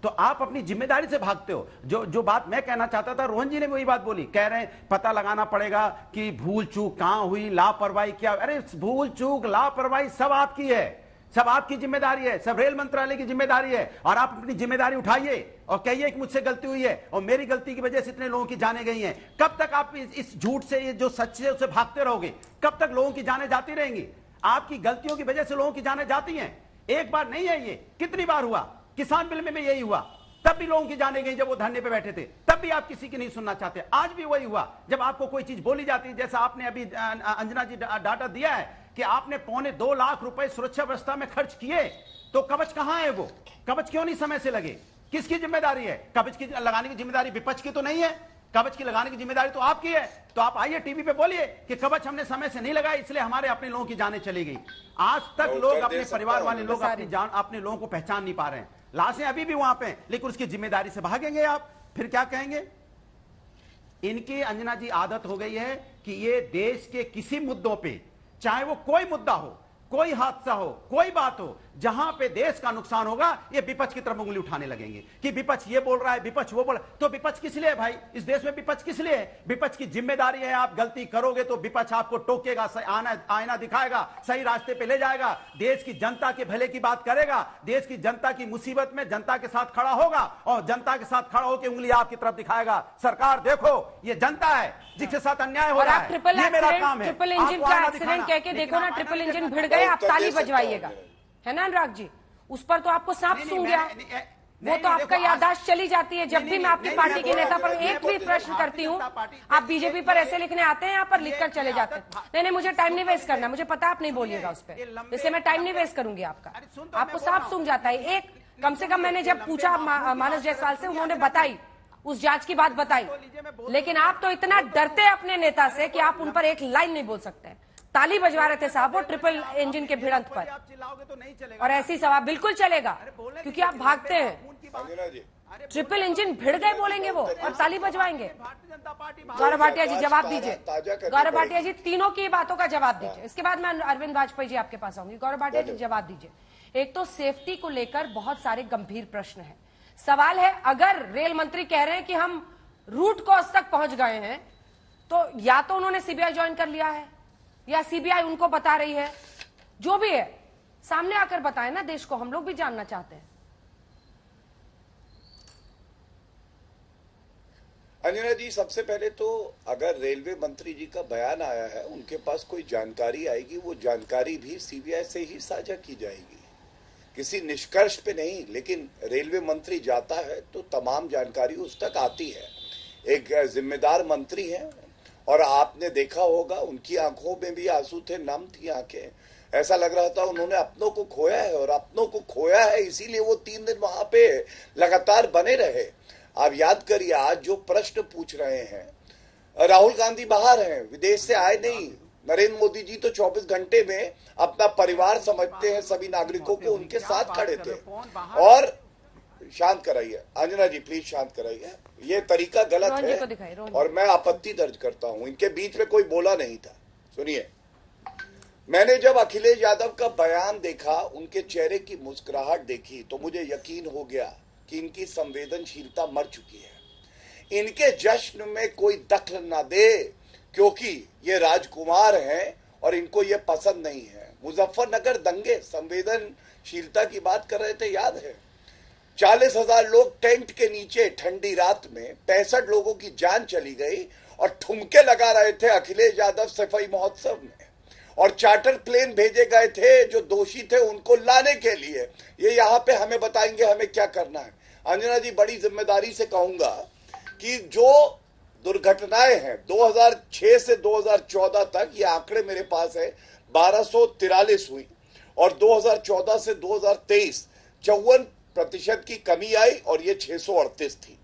Speaker 13: तो आप अपनी जिम्मेदारी से भागते हो। जो बात मैं कहना चाहता था, रोहन जी ने वही बात बोली, कह रहे हैं पता लगाना पड़ेगा कि भूल चूक कहां हुई, लापरवाही क्या। अरे भूल चूक लापरवाही सब आपकी है, सब आपकी जिम्मेदारी है, सब रेल मंत्रालय की जिम्मेदारी है, और आप अपनी जिम्मेदारी उठाइए और कहिए कि मुझसे गलती हुई है और मेरी गलती की वजह से इतने लोगों की जानें गई हैं। कब तक आप इस झूठ से, ये जो सच है उससे भागते रहोगे? कब तक लोगों की जानें जाती रहेंगी? आपकी गलतियों की वजह से लोगों की जानें जाती हैं। एक बार नहीं है, ये कितनी बार हुआ। किसान बिल में यही हुआ, तब भी लोगों की जाने गई, जब वो धरने पे बैठे थे तब भी आप किसी की नहीं सुनना चाहते। आज भी वही हुआ, जब आपको कोई चीज बोली जाती है, जैसा आपने अभी अंजना जी डाटा दिया है कि आपने 2.25 लाख रुपए सुरक्षा व्यवस्था में खर्च किए, तो कवच कहां है? वो कवच क्यों नहीं समय से लगे? किसकी जिम्मेदारी है? कवच की लगाने की जिम्मेदारी विपक्ष की तो नहीं है, कवच की लगाने की जिम्मेदारी तो आपकी है। तो आप आइए टीवी पे बोलिए कि कवच हमने समय से नहीं लगाया, इसलिए हमारे अपने लोगों की जानें चली गई। आज तक लोग, अपने परिवार वाले लोग अपने लोगों को पहचान नहीं पा रहे हैं। लाशें अभी भी वहां पे, लेकिन उसकी जिम्मेदारी से भागेंगे आप, फिर क्या कहेंगे? इनकी, अंजना जी, आदत हो गई है कि ये देश के किसी मुद्दों पे, चाहे वो कोई मुद्दा हो, कोई हादसा हो, कोई बात हो, जहां पे देश का नुकसान होगा, ये विपक्ष की तरफ उंगली उठाने लगेंगे कि विपक्ष ये बोल रहा है, विपक्ष वो बोल रहा है। तो विपक्ष किस लिए है भाई? इस देश में विपक्ष किस लिए है? विपक्ष की जिम्मेदारी है, आप गलती करोगे तो विपक्ष आपको टोकेगा, आईना दिखाएगा, सही रास्ते पे ले जाएगा, देश की जनता के भले की बात करेगा, देश की जनता की मुसीबत में जनता के साथ खड़ा होगा और जनता के साथ खड़ा होकर उंगली आपकी तरफ दिखाएगा। सरकार देखो, ये जनता है जिसके साथ अन्याय हो रहा है, ये मेरा काम है।
Speaker 1: ट्रिपल इंजन का एक्सीडेंट कह के देखो ना, ट्रिपल इंजन भिड़ गए, आप ताली बजवाइएगा, है ना अनुराग जी? उस पर तो आपको सांप सूंघ गया, वो तो आपका याददाश्त चली जाती है। जब भी मैं आपकी पार्टी के नेता पर एक भी प्रश्न करती हूँ, आप बीजेपी पर ऐसे लिखने आते हैं, यहाँ पर लिखकर चले जाते हैं। नहीं, मुझे टाइम नहीं वेस्ट करना, मुझे पता आप नहीं बोलिएगा उस पर, इससे मैं टाइम नहीं वेस्ट करूंगी आपका। आपको सांप सूंघ जाता है। एक कम से कम मैंने जब पूछा मानस जायसवाल से, उन्होंने बताई, उस जांच की बात बताई, लेकिन आप तो इतना डरते हैं अपने नेता से कि आप उन पर एक लाइन नहीं बोल सकते। ताली बजवा रहे थे साहब वो ट्रिपल इंजन के भिड़ंत पर, और ऐसी सवाल बिल्कुल चलेगा क्योंकि आप भागते हैं। ट्रिपल इंजन भिड़ गए बोलेंगे वो और ताली बजवाएंगे। गौरव भाटिया जी जवाब दीजिए, गौरव भाटिया जी तीनों की बातों का जवाब दीजिए, इसके बाद मैं अरविंद वाजपेयी जी आपके पास आऊंगी। गौरव भाटिया जी जवाब दीजिए। एक तो सेफ्टी को लेकर बहुत सारे गंभीर प्रश्न है। सवाल है, अगर रेल मंत्री कह रहे हैं कि हम रूट कॉज तक पहुंच गए हैं, तो या तो उन्होंने सीबीआई ज्वाइन कर लिया है या सीबीआई उनको बता रही है। जो भी है सामने आकर बताएं ना देश को, हम लोग भी जानना चाहते हैं।
Speaker 9: अंजना जी, सबसे पहले तो अगर रेलवे मंत्री जी का बयान आया है, उनके पास कोई जानकारी आएगी, वो जानकारी भी सीबीआई से ही साझा की जाएगी, किसी निष्कर्ष पे नहीं। लेकिन रेलवे मंत्री जाता है तो तमाम जानकारी उस तक आती है। एक जिम्मेदार मंत्री है, और आपने देखा होगा उनकी आंखों में भी आंसू थे, नम थी आंखें, ऐसा लग रहा था उन्होंने अपनों को खोया है, और अपनों को खोया है इसीलिए वो 3 दिन वहां पे लगातार बने रहे। आप याद करिए, आज जो प्रश्न पूछ रहे हैं, राहुल गांधी बाहर हैं, विदेश से आए नहीं। नरेंद्र मोदी जी तो 24 घंटे में अपना परिवार समझते हैं, सभी नागरिकों को उनके साथ खड़े थे। और शांत कराइए अंजना जी, प्लीज शांत कराइए, ये तरीका गलत है और मैं आपत्ति दर्ज करता हूं। इनके बीच में कोई बोला नहीं था। सुनिए, मैंने जब अखिलेश यादव का बयान देखा, उनके चेहरे की मुस्कुराहट देखी, तो मुझे यकीन हो गया कि इनकी संवेदनशीलता मर चुकी है। इनके जश्न में कोई दखल ना दे, क्योंकि ये राजकुमार हैं और इनको ये पसंद नहीं है। मुजफ्फरनगर दंगे, संवेदनशीलता की बात कर रहे थे, याद है? 40,000 लोग टेंट के नीचे ठंडी रात में, 65 लोगों की जान चली गई, और ठुमके लगा रहे थे अखिलेश यादव सफाई महोत्सव में, और चार्टर प्लेन भेजे गए थे जो दोषी थे उनको लाने के लिए। ये यहाँ पे हमें बताएंगे हमें क्या करना है। अंजना जी, बड़ी जिम्मेदारी से कहूंगा कि जो दुर्घटनाएं हैं 2006 से 2014 तक, ये आंकड़े मेरे पास है, 1243 हुई, और 2014 से 2023 54% की कमी आई, और ये 638 थी।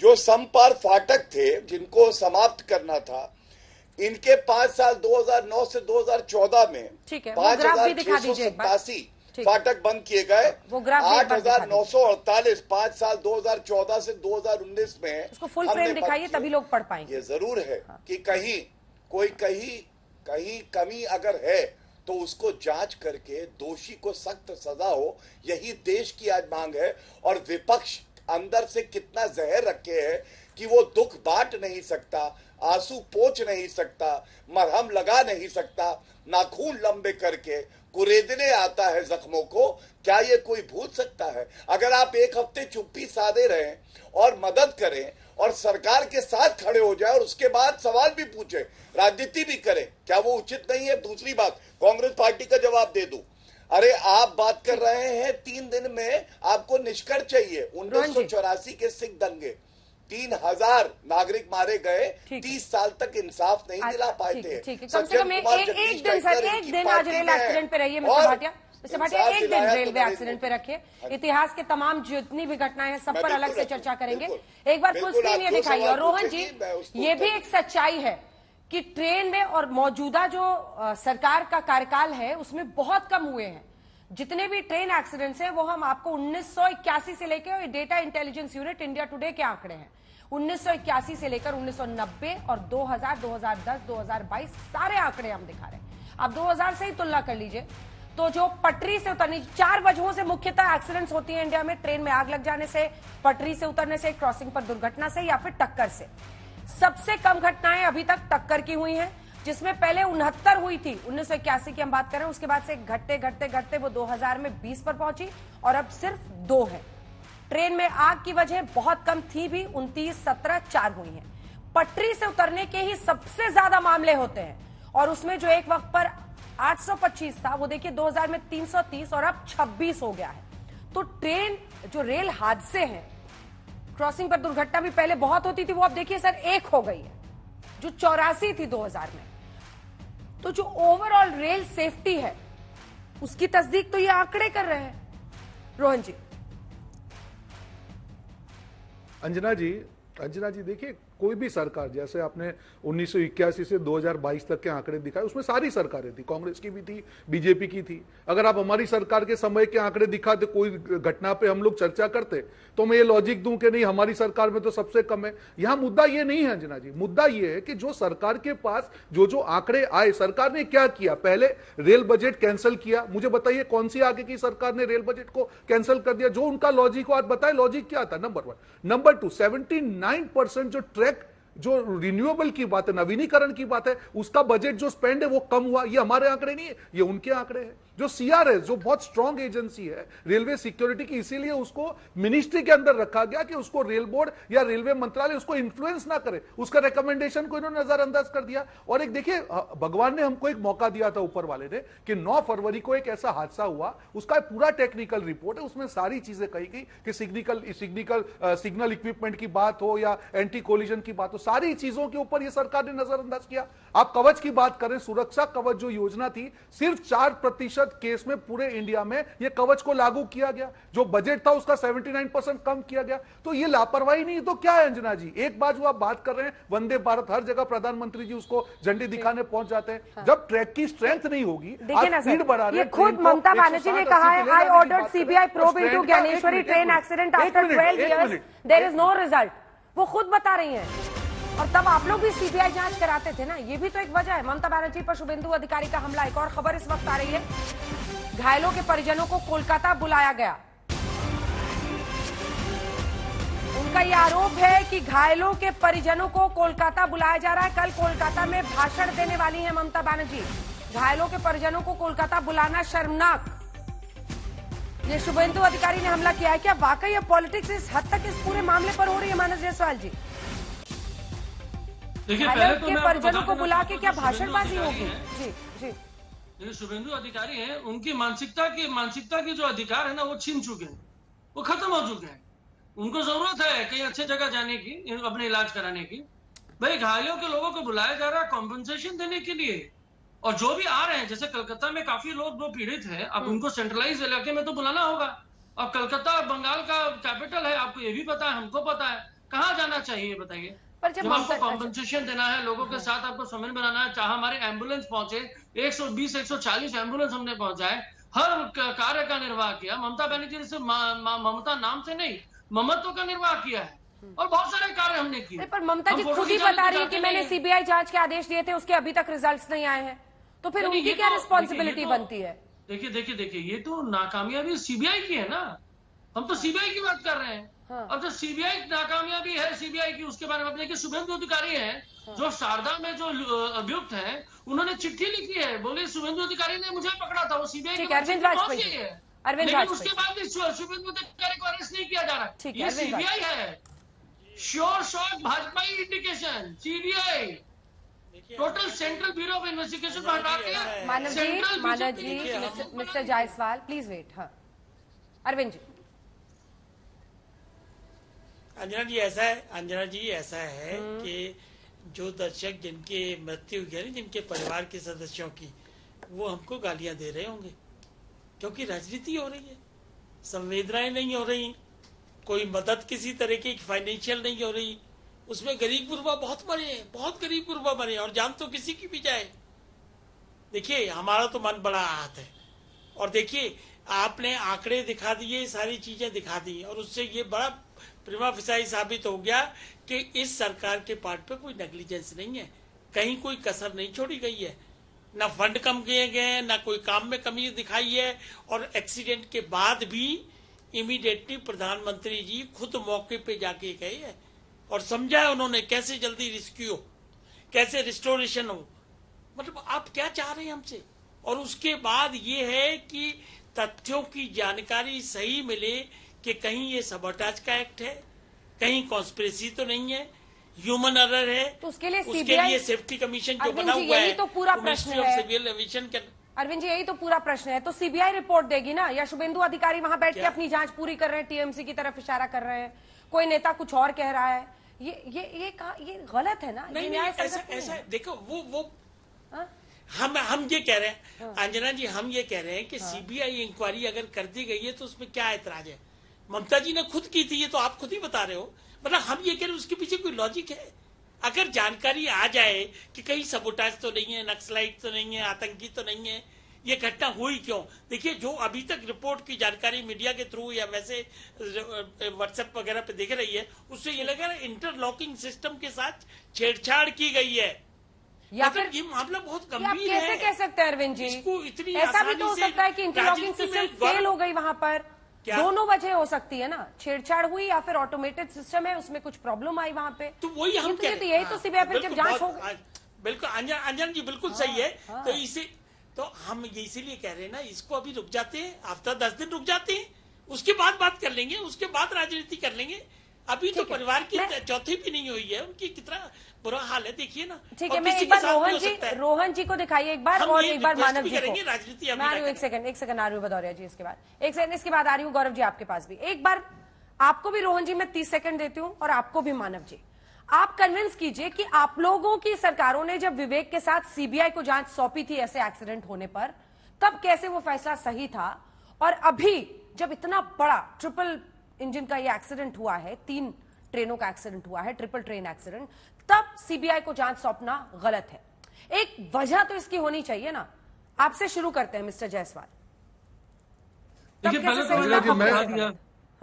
Speaker 9: जो समपार फाटक थे जिनको समाप्त करना था, इनके 5 साल 2009 से 2014 में 5,687 फाटक बंद किए गए, 8,948 5 साल 2014 से 2019 में।
Speaker 1: इसको फुल फ्रेम दिखाइए तभी लोग पढ़ पाएंगे।
Speaker 9: ये जरूर है कि कहीं कमी अगर है तो उसको जांच करके दोषी को सख्त सजा हो, यही देश की आज मांग है। और विपक्ष अंदर से कितना जहर रखे है कि वो दुख बांट नहीं सकता, आंसू पोंछ नहीं सकता, मरहम लगा नहीं सकता, नाखून लंबे करके कुरेदने आता है जख्मों को, क्या ये कोई भूल सकता है? अगर आप एक हफ्ते चुप्पी साधे रहें और मदद करें और सरकार के साथ खड़े हो जाए और उसके बाद सवाल भी पूछे, राजनीति भी करें, क्या वो उचित नहीं है? दूसरी बात, कांग्रेस पार्टी का जवाब दे दूं, अरे आप बात कर रहे हैं 3 दिन में आपको निष्कर्ष चाहिए। 1984 के सिख दंगे, 3000 नागरिक मारे गए, 30 साल तक इंसाफ नहीं दिला पाए थे।
Speaker 1: कम से कम एक दिन सर, एक दिन आज रेल एक्सीडेंट पे रहिए मिस्टर भाटिया, एक दिन रेलवे एक्सीडेंट पे रखिए। इतिहास के तमाम जितनी भी घटनाएं हैं सब पर अलग से चर्चा करेंगे। एक बार फुल स्क्रीन ये दिखाइए। और रोहन जी, ये भी एक सच्चाई है कि ट्रेन में और मौजूदा जो सरकार का कार्यकाल है उसमें बहुत कम हुए हैं। जितने भी ट्रेन एक्सीडेंट्स हैं वो हम आपको 1981 से लेकर, data intelligence unit India today के आंकड़े हैं, 1981 से लेकर 1990 और 2000, 2010, 2022 सारे आंकड़े हम दिखा रहे हैं। आप 2000 से ही तुलना कर लीजिए तो जो पटरी से उतरने, 4 वजहों से मुख्यतः एक्सीडेंट्स होती है इंडिया में, ट्रेन में आग लग जाने से, पटरी से उतरने से, क्रॉसिंग पर दुर्घटना से या फिर टक्कर से। सबसे कम घटनाएं अभी तक टक्कर की हुई हैं, जिसमें पहले 69 हुई थी, 1981 की हम बात करें, उसके बाद से घटते घटते घटते वो 2000 में 20 पर पहुंची और अब सिर्फ 2 है। ट्रेन में आग की वजह बहुत कम थी भी, 29, 17, 4 हुई हैं। पटरी से उतरने के ही सबसे ज्यादा मामले होते हैं और उसमें जो एक वक्त पर 825 था वो देखिए 2000 में 330 और अब 26 हो गया है। तो ट्रेन जो रेल हादसे हैं, क्रॉसिंग पर दुर्घटना भी पहले बहुत होती थी, वो अब देखिए सर 1 हो गई है, जो 84 थी 2000 में। तो जो ओवरऑल रेल सेफ्टी है उसकी तस्दीक तो ये आंकड़े कर रहे हैं। रोहन जी।
Speaker 11: अंजना जी देखिए, कोई भी सरकार, जैसे आपने 1981 से 2022 तक के आंकड़े दिखाए, उसमें सारी सरकारें थी, कांग्रेस की भी थी, बीजेपी की थी। अगर आप हमारी सरकार के समय के आंकड़े दिखाते, कोई घटना पे हम लोग चर्चा करते, तो मैं ये लॉजिक दूं कि नहीं हमारी सरकार में तो सबसे कम है। यहां मुद्दा ये नहीं है अंजना जी, मुद्दा ये है कि जो सरकार के पास जो आंकड़े आए, सरकार ने क्या किया। पहले रेल बजट कैंसिल किया, मुझे बताइए कौन सी आगे की सरकार ने रेल बजट को कैंसिल कर दिया? जो उनका लॉजिक हो, आप बताए लॉजिक क्या था? नंबर 1। नंबर 2, 79% जो ट्रैक, जो रिन्यूएबल की बात है, नवीनीकरण की बात है, उसका बजट जो स्पेंड है वो कम हुआ। ये हमारे आंकड़े नहीं है, ये उनके आंकड़े हैं। जो सीआरएस, जो बहुत स्ट्रांग एजेंसी है रेलवे सिक्योरिटी की, इसीलिए उसको मिनिस्ट्री के अंदर रखा गया कि उसको रेल बोर्ड या रेलवे मंत्रालय उसको इन्फ्लुएंस ना करे। उसका रिकमेंडेशन को इन्होंने नजरअंदाज कर दिया। और एक देखिए, भगवान ने हमको एक मौका दिया था ऊपर वाले ने कि 9 फरवरी को एक ऐसा हादसा हुआ, उसका पूरा टेक्निकल रिपोर्ट है, उसमें सारी चीजें कही गई कि सिग्नल इक्विपमेंट की बात हो या एंटी कोलिजन की बात हो, सारी चीजों के ऊपर यह सरकार ने नजरअंदाज किया। आप कवच की बात करें, सुरक्षा कवच जो योजना थी, सिर्फ 4% केस में पूरे इंडिया में यह कवच को लागू किया गया। जो बजट था उसका 79% कम किया गया। तो यह लापरवाही नहीं तो क्या है अंजना जी? एक बात जो आप बात कर रहे हैं, वंदे भारत, हर जगह प्रधानमंत्री जी उसको झंडी दिखाने पहुंच जाते हैं। हाँ। जब ट्रैक की स्ट्रेंथ नहीं होगी, आप स्पीड बढ़ा रहे हैं।
Speaker 1: खुद ममता बनर्जी ने कहा है, I ordered CBI probe into Gyaneshwari train accident after 12 years, there is no result. वो खुद बता रही हैं। और तब आप लोग भी सीबीआई जांच कराते थे ना, ये भी तो एक वजह है। ममता बनर्जी पर शुभेंदु अधिकारी का हमला। एक और खबर इस वक्त आ रही है, घायलों के परिजनों को कोलकाता बुलाया गया। उनका यह आरोप है कि घायलों के परिजनों को कोलकाता बुलाया जा रहा है। कल कोलकाता में भाषण देने वाली हैं ममता बनर्जी। घायलों के परिजनों को कोलकाता बुलाना शर्मनाक, ये शुभेंदु अधिकारी ने हमला किया है। क्या वाकई अब पॉलिटिक्स इस हद तक इस पूरे मामले पर हो रही है? मानस जायसवाल जी,
Speaker 10: देखिए, पहले तो मैं
Speaker 1: परिजनों को बुला के क्या भाषणबाजी होगी? जी जी,
Speaker 10: ये शुभेंदु अधिकारी हैं, उनकी मानसिकता के जो अधिकार है ना, वो छीन चुके हैं, वो खत्म हो चुके हैं। उनको जरूरत है कहीं अच्छे जगह जाने की, अपने इलाज कराने की। भाई, घायलों के लोगों को बुलाया जा रहा है कॉम्पनसेशन देने के लिए। और जो भी आ रहे हैं, जैसे कलकत्ता में काफी लोग जो पीड़ित हैं, अब उनको सेंट्रलाइज इलाके में तो बुलाना होगा। अब कलकत्ता बंगाल का कैपिटल है, आपको ये भी पता है, हमको पता है। कहाँ जाना चाहिए बताइए?
Speaker 1: पर
Speaker 10: जब आपको कॉम्पनसेशन देना है, लोगों के साथ आपको समन्वय बनाना है, चाहे हमारे एम्बुलेंस पहुंचे, 120 140 एम्बुलेंस हमने पहुंचाए, हर कार्य का निर्वाह किया। ममता बनर्जी ने सिर्फ ममता नाम से नहीं, ममत्व का निर्वाह किया है और बहुत सारे कार्य हमने किए।
Speaker 1: पर ममता जी खुद ही बता रही है कि मैंने सीबीआई जांच के आदेश दिए थे, उसके अभी तक रिजल्ट्स नहीं आए हैं, तो फिर उनकी क्या रिस्पॉन्सिबिलिटी बनती है?
Speaker 10: देखिए, ये तो नाकामयाबी सीबीआई की है ना। हम तो सीबीआई की बात कर रहे हैं। अब जो सीबीआई नाकामयाबी है सीबीआई की, उसके बारे में देखिए, शुभेंदु अधिकारी हैं जो शारदा में जो अभियुक्त हैं, उन्होंने चिट्ठी लिखी है, बोले शुभेंदु अधिकारी ने मुझे पकड़ा था, वो सीबीआई के
Speaker 1: अरविंद वाजपेयी है,
Speaker 10: लेकिन उसके बाद भी शुभेंदु अधिकारी को अरेस्ट नहीं किया जा रहा। ये सीबीआई है, sure shot Bhajpa indication, CBI total central bureau of investigation को हटा के
Speaker 1: मानव जी, मिस्टर जायसवाल प्लीज वेट। हाँ अरविंद जी।
Speaker 14: अंजना जी ऐसा है कि जो दर्शक जिनके मृत्यु हुई है, जिनके परिवार के सदस्यों की, वो हमको गालियां दे रहे होंगे क्योंकि राजनीति हो रही है, संवेदनाएं नहीं हो रही, कोई मदद किसी तरह की फाइनेंशियल नहीं हो रही, उसमें गरीब गुरबा बहुत मरे हैं, बहुत गरीब गुरबा मरे, और जान तो किसी की भी जाए। देखिए हमारा तो मन बड़ा आहत है, और देखिए आपने आंकड़े दिखा दिए, सारी चीजें दिखा दी, और उससे ये बड़ा प्रिमा फिसाई साबित हो गया कि इस सरकार के पार्ट पे कोई नेग्लिजेंस नहीं है, कहीं कोई कसर नहीं छोड़ी गई है, ना फंड कम किए गए, ना कोई काम में कमी दिखाई है, और एक्सीडेंट के बाद भी इमीडिएटली प्रधानमंत्री जी खुद मौके पे जाके गए हैं और समझा उन्होंने कैसे जल्दी रेस्क्यू हो, कैसे रिस्टोरेशन हो। मतलब आप क्या चाह रहे हैं हमसे? और उसके बाद ये है कि तथ्यों की जानकारी सही मिले कि कहीं ये सबोटाज का एक्ट है, कहीं कॉन्स्पिरेसी तो नहीं है, ह्यूमन एरर है,
Speaker 1: तो उसके लिए
Speaker 14: सेफ्टी कमीशन जो बना हुआ है,
Speaker 1: तो पूरा प्रश्न है
Speaker 14: सिविल एविएशन के।
Speaker 1: अरविंद जी यही तो पूरा प्रश्न है, तो सीबीआई रिपोर्ट देगी ना, या शुभेंदु अधिकारी वहां बैठ के अपनी जांच पूरी कर रहे हैं, टीएमसी की तरफ इशारा कर रहे हैं, कोई नेता कुछ और कह रहा है, ये गलत है ना?
Speaker 14: नहीं, ऐसा देखो वो हम ये कह रहे हैं अंजना जी, हम ये कह रहे हैं कि सीबीआई इंक्वायरी अगर कर दी गई है तो उसमें क्या ऐतराज है? ममता जी ने खुद की थी, ये तो आप खुद ही बता रहे हो। मतलब हम ये कह रहे हैं उसके पीछे कोई लॉजिक है? अगर जानकारी आ जाए कि कहीं सबोटाज तो नहीं है, नक्सलाइट तो नहीं है, आतंकी तो नहीं है, ये घटना हुई क्यों? देखिए जो अभी तक रिपोर्ट की जानकारी मीडिया के थ्रू या वैसे व्हाट्सएप वगैरह पे दिख रही है, उससे ये लग रहा है इंटरलॉकिंग सिस्टम के साथ छेड़छाड़ की गई है,
Speaker 1: या फिर
Speaker 14: ये मामला बहुत गंभीर है।
Speaker 1: कैसे कह सकते हैं अरविंद जी?
Speaker 14: इसको इतनी
Speaker 1: ऐसा भी तो हो सकता है कि इंटरलॉकिंग सिस्टम फेल हो गई वहां पर, दोनों वजह हो सकती है ना, छेड़छाड़ हुई या फिर ऑटोमेटेड सिस्टम है उसमें कुछ प्रॉब्लम आई वहां पे,
Speaker 14: तो वही हम कह रहे हैं।
Speaker 1: यही तो सीबीआई फिर जब जांच होगी।
Speaker 14: बिल्कुल अंजन जी बिल्कुल सही है। तो इसे तो हम ये इसीलिए कह रहे हैं ना, इसको अभी रुक जाते हैं, हफ्ता 10 दिन रुक जाते हैं, उसके बाद बात कर लेंगे, उसके बाद राजनीति कर लेंगे। अभी तो परिवार की चौथी भी नहीं हुई है, उनकी कितना बुरा हाल है देखिए ना।
Speaker 1: ठीक है, मैं एक बार रोहन जी को दिखाइए एक बार, और एक बार मानव जी को।
Speaker 14: राजनीति
Speaker 1: एक सेकंड आ रही हूँ भदौरिया जी, इसके बाद एक सेकंड, इसके बाद आ रही हूँ गौरव जी आपके पास भी। एक बार आपको भी रोहन जी मैं 30 सेकंड देती हूँ, और आपको भी मानव जी, आप कन्विंस कीजिए कि आप लोगों की सरकारों ने जब विवेक के साथ सीबीआई को जांच सौंपी थी ऐसे एक्सीडेंट होने पर, तब कैसे वो फैसला सही था, और अभी जब इतना बड़ा ट्रिपल इंजन का ये एक्सीडेंट हुआ है, 3 ट्रेनों का एक्सीडेंट हुआ है, ट्रिपल ट्रेन एक्सीडेंट, तब सीबीआई को जांच सौंपना गलत है। एक वजह तो इसकी होनी चाहिए ना। आपसे शुरू करते हैं मिस्टर जायसवाल।
Speaker 10: देखिए पहले तो मैंने आपको बता दिया,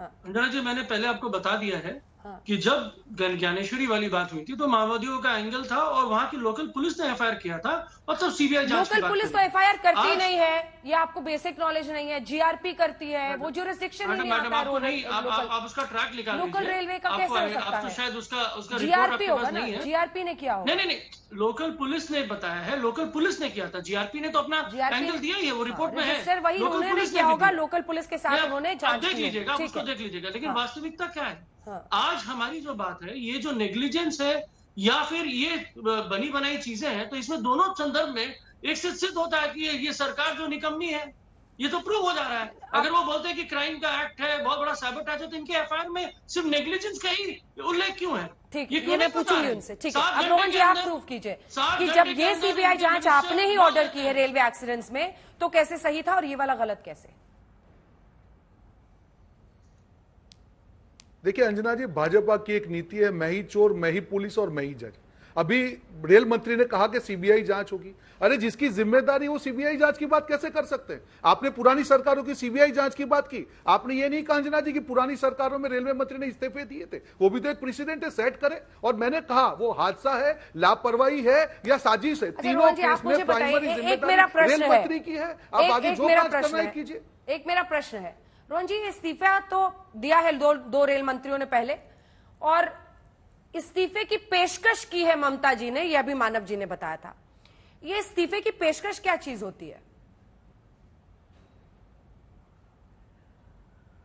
Speaker 10: अंजना जी मैंने पहले आपको बता दिया है कि जब ज्ञानेश्वरी वाली बात हुई थी तो माओवादियों का एंगल था, और वहां की लोकल पुलिस ने एफआईआर किया था, और तब सीबीआई जांच की बात।
Speaker 1: लोकल पुलिस तो एफआईआर करती नहीं है, ये आपको बेसिक नॉलेज नहीं है। जीआरपी करती है, वो ज्यूरिसडिक्शन ही नहीं आता।
Speaker 10: आपको नहीं, आप उसका ट्रैक निकाल लीजिए।
Speaker 1: लोकल रेलवे का कैसे हो सकता है?
Speaker 10: शायद उसका
Speaker 1: जीआरपी होगा ना, जीआरपी ने किया होगा।
Speaker 10: नहीं, लोकल पुलिस ने बताया है, लोकल पुलिस ने किया था, जीआरपी ने तो अपना एंगल दिया ही है, वो रिपोर्ट में है।
Speaker 1: वही उन्होंने किया होगा, लोकल पुलिस के साथ उन्होंने जांच
Speaker 10: देख लीजिएगा, उसको देख लीजिएगा। लेकिन वास्तविकता क्या है? आज हमारी जो बात है, ये जो नेग्लिजेंस है या फिर ये बनी बनाई चीजें हैं, तो इसमें दोनों संदर्भ में एक से सिद्ध होता है कि ये सरकार जो निकम्मी है, ये तो प्रूव हो जा रहा है। अगर वो बोलते हैं कि क्राइम का एक्ट है, बहुत बड़ा साइबरटाइज है, तो इनके एफआईआर में सिर्फ नेग्लिजेंस का ही उल्लेख क्यों है?
Speaker 1: ठीक, ये मैं पूछूंगी उनसे। ठीक है, अब रोहन जी आप प्रूव कीजिए कि जब ये सीबीआई जांच आपने ही ऑर्डर की है रेलवे एक्सीडेंट्स में, तो कैसे सही था और ये वाला गलत कैसे?
Speaker 11: देखिए अंजना जी, भाजपा की एक नीति है, मैं ही चोर, मैं ही पुलिस और मैं ही जज। अभी रेल मंत्री ने कहा कि सीबीआई जांच होगी। अरे जिसकी जिम्मेदारी वो सीबीआई जांच की बात कैसे कर सकते हैं? आपने पुरानी सरकारों की सीबीआई जांच की बात की, आपने ये नहीं कहा अंजना जी कि पुरानी सरकारों में रेलवे मंत्री ने इस्तीफे दिए थे। वो भी तो एक प्रेसिडेंट है, सेट करे। और मैंने कहा वो हादसा है, लापरवाही है या साजिश है, तीनों केस में प्राइमरी जिम्मेदारी रेल मंत्री की है। आप आगे जो बात करना है कीजिए।
Speaker 1: एक मेरा प्रश्न है, रोहन जी, इस्तीफा तो दिया है दो रेल मंत्रियों ने पहले, और इस्तीफे की पेशकश की है ममता जी ने, यह भी मानव जी ने बताया था। ये इस्तीफे की पेशकश क्या चीज होती है?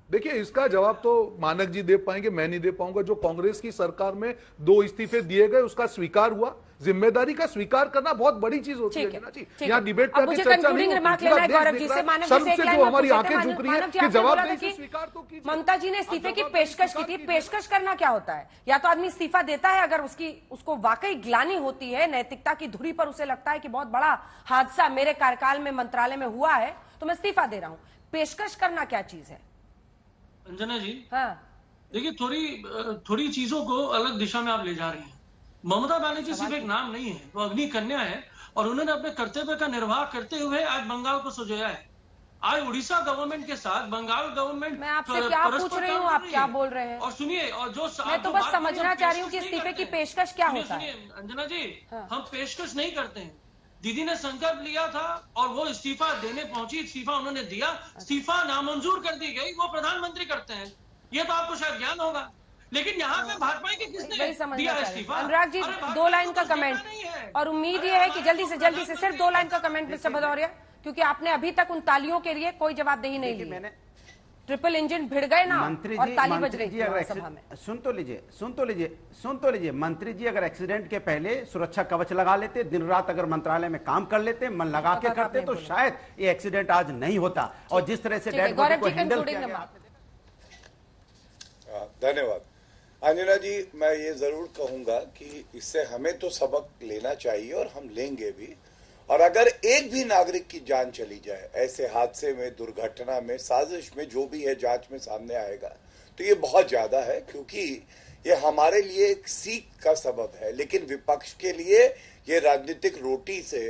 Speaker 11: देखिए, इसका जवाब तो मानक जी दे पाएंगे, मैं नहीं दे पाऊंगा। जो कांग्रेस की सरकार में 2 इस्तीफे दिए गए, उसका स्वीकार हुआ। जिम्मेदारी का स्वीकार करना बहुत बड़ी चीज होती है ना जी। यहाँ डिबेट का चर्चा नहीं होती।
Speaker 1: गौरव जी से, मानव जी से एक लाइन
Speaker 11: हमारी आंखें झुक रही है कि जवाब नहीं स्वीकार तो कीजिए।
Speaker 1: ममता जी ने इस्तीफे की पेशकश की थी। पेशकश करना क्या होता है? या तो आदमी इस्तीफा देता है अगर उसको वाकई ग्लानि होती है, नैतिकता की धुरी पर उसे लगता है कि बहुत बड़ा हादसा मेरे कार्यकाल में मंत्रालय में हुआ है, तो मैं इस्तीफा दे रहा हूं। पेशकश करना क्या चीज है?
Speaker 10: अंजना जी,
Speaker 1: हाँ,
Speaker 10: देखिए, थोड़ी चीजों को अलग दिशा में आप ले जा रही हैं। ममता बनर्जी सिर्फ एक नाम नहीं है, वो अग्नि कन्या है, और उन्होंने अपने कर्तव्य का निर्वाह करते हुए आज बंगाल को सजोया है। आज उड़ीसा गवर्नमेंट के साथ बंगाल गवर्नमेंट,
Speaker 1: मैं आपसे क्या पूछ रही हूँ, आप क्या बोल रहे हैं?
Speaker 10: और सुनिए, और जो
Speaker 1: मैं तो बस समझना चाह रही हूँ कि इस्तीफे की पेशकश क्या होता है।
Speaker 10: अंजना जी, हम पेशकश नहीं करते हैं। दीदी ने संकल्प लिया था और वो इस्तीफा देने पहुंची, इस्तीफा उन्होंने दिया, इस्तीफा नामंजूर कर दी गई, वो प्रधानमंत्री करते हैं। ये तो आपको शायद ज्ञान होगा, लेकिन यहाँ पे भाजपा के किसने दिया इस्तीफा?
Speaker 1: अनुराग जी, 2 लाइन का कमेंट, और उम्मीद ये है कि जल्दी से सिर्फ 2 लाइन का कमेंट मिस्टर भदौरिया, क्योंकि आपने अभी तक उन तालियों के लिए कोई जवाबदेही नहीं दी। मैंने ट्रिपल इंजन भिड़ गए ना, और ताली बज रही थी सभा में।
Speaker 13: सुन तो लीजिए, मंत्री जी अगर एक्सीडेंट के पहले सुरक्षा कवच लगा लेते, दिन रात अगर मंत्रालय में काम कर लेते, मन लगा के करते, तो शायद ये एक्सीडेंट आज नहीं होता। और जिस तरह से डेड बॉडी को हैंडल किया गया।
Speaker 9: धन्यवाद। अंजना जी, मैं ये जरूर कहूंगा कि इससे हमें तो सबक लेना चाहिए और हम लेंगे भी। और अगर एक भी नागरिक की जान चली जाए ऐसे हादसे में, दुर्घटना में, साजिश में, जो भी है जांच में सामने आएगा, तो ये बहुत ज्यादा है, क्योंकि ये हमारे लिए एक सीख का सबब है, लेकिन विपक्ष के लिए ये राजनीतिक रोटी से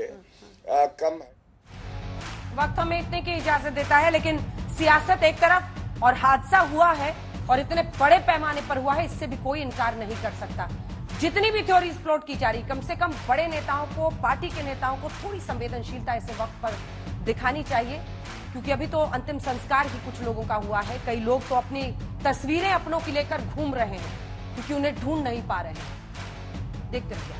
Speaker 9: कम है।
Speaker 1: वक्त हमें इतने की इजाजत देता है, लेकिन सियासत एक तरफ और हादसा हुआ है, और इतने बड़े पैमाने पर हुआ है, इससे भी कोई इनकार नहीं कर सकता। जितनी भी थ्योरीज फ्लोट की जा रही, कम से कम बड़े नेताओं को, पार्टी के नेताओं को थोड़ी संवेदनशीलता ऐसे वक्त पर दिखानी चाहिए, क्योंकि अभी तो अंतिम संस्कार ही कुछ लोगों का हुआ है। कई लोग तो अपनी तस्वीरें अपनों की लेकर घूम रहे हैं, क्योंकि उन्हें ढूंढ नहीं पा रहे हैं। देखते रहिए।